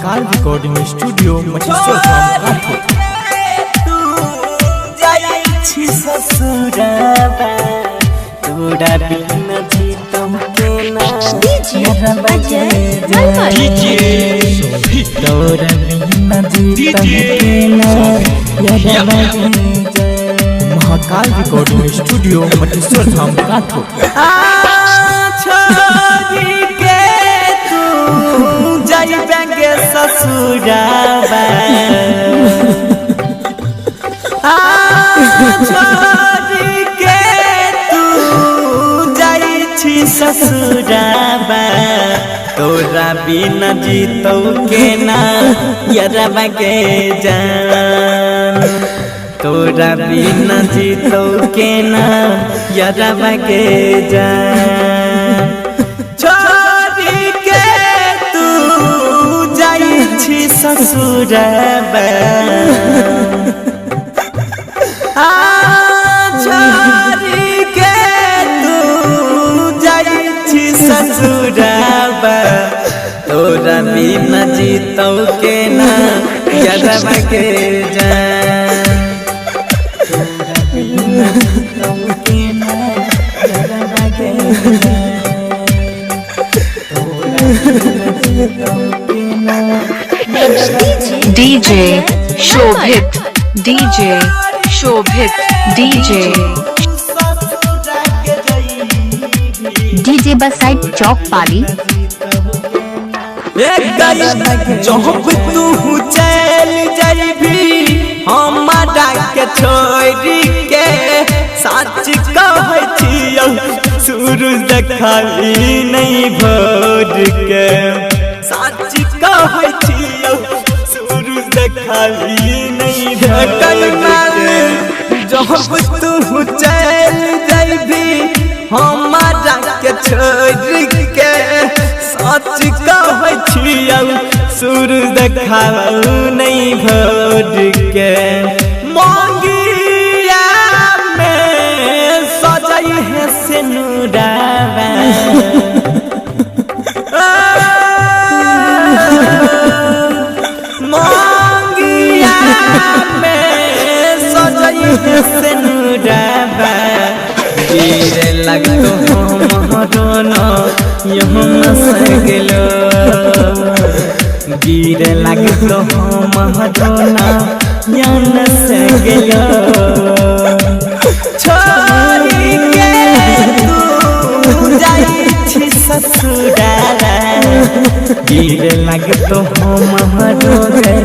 Mahakal recording studio Mateshwar धाम काठगोदाम। तू जाई ससुराबा तोरा बिना जीतम केना मेरा तोरा बिना जीतम केना महाकाल रिकॉर्डिंग स्टूडियो मटेश्वर धाम काठगोदाम। छोड़ी के तू जाई बेंगे ससुराबा छोड़ी के तू जाई ससुराबा तोरा बिना जीतौ केना यारबा के जान तोरा बिना जीतौ केना यारबा के जान छोड़ी के तू जाई ससुराबा छोड़ी के तू जाई ससुराबा तोरा बिना जीतौ केना यारबा के जान तोरा बिना जीतौ केना यारबा के डीजे शोभित डीजे बस साइड चौक पाली। जब तू चल जाइबी हमारा के छोड़ी के सच कहै छियौ सूरज देखाई नहीं भोर के सच कहै छियौ सूरज देखाई नहीं भोर जब तू चल जाइबी हमारा के छोड़ी के सच कहै छियौ सूरज देखाऊ नहीं भोर के मंगिया में सजाई है सिनुराबा मंगिया में सजाई है सिनुराबा गिरे लगतो महरोनो यहाँ सगलो गिरे लगतो महरोनो यहाँ सगलो छोड़ी के तू जाई ससुराबा गिरे लगतो महरोनो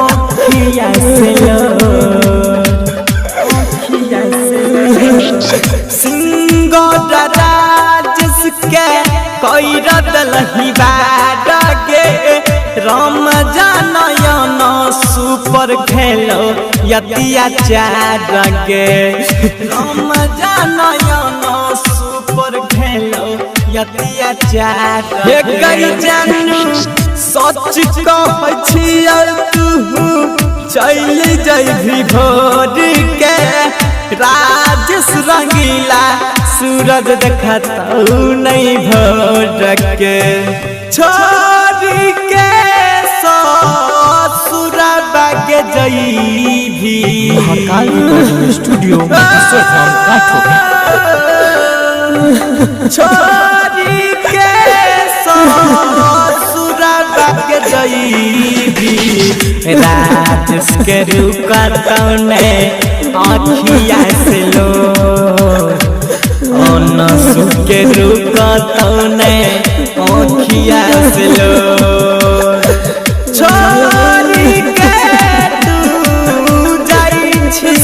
अखिया से लो जिसके कोई रदलही बाडगे राम जानयन सुपर खेलो यतिया चारगे राम जानयन सुपर खेलो यतिया चार हे कई जानू सच कहै छियौ तू चल जाइबी भोर के राजेश रंगीला सूरज देखतौ नहीं भोर के छोड़ी के ससुराबा के जाइबी महाकाल रिकॉर्डिंग स्टूडियो मटेश्वर धाम काठगोदाम। छोड़ी के ससुराबा के जाइबी राजेश के रुकतौ ने आँखिया से लो नसु के रुकतौ ने आँखिया से लो छोड़ी के तू जाई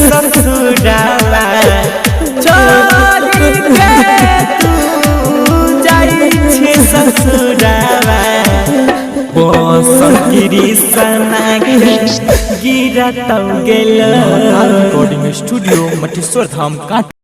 ससुराबा छोड़ी के तू जाई ससुराबा गिरी सना के गिरतौ गेल। महाकाल रिकॉर्डिंग स्टूडियो मटेश्वर धाम काठगोदाम।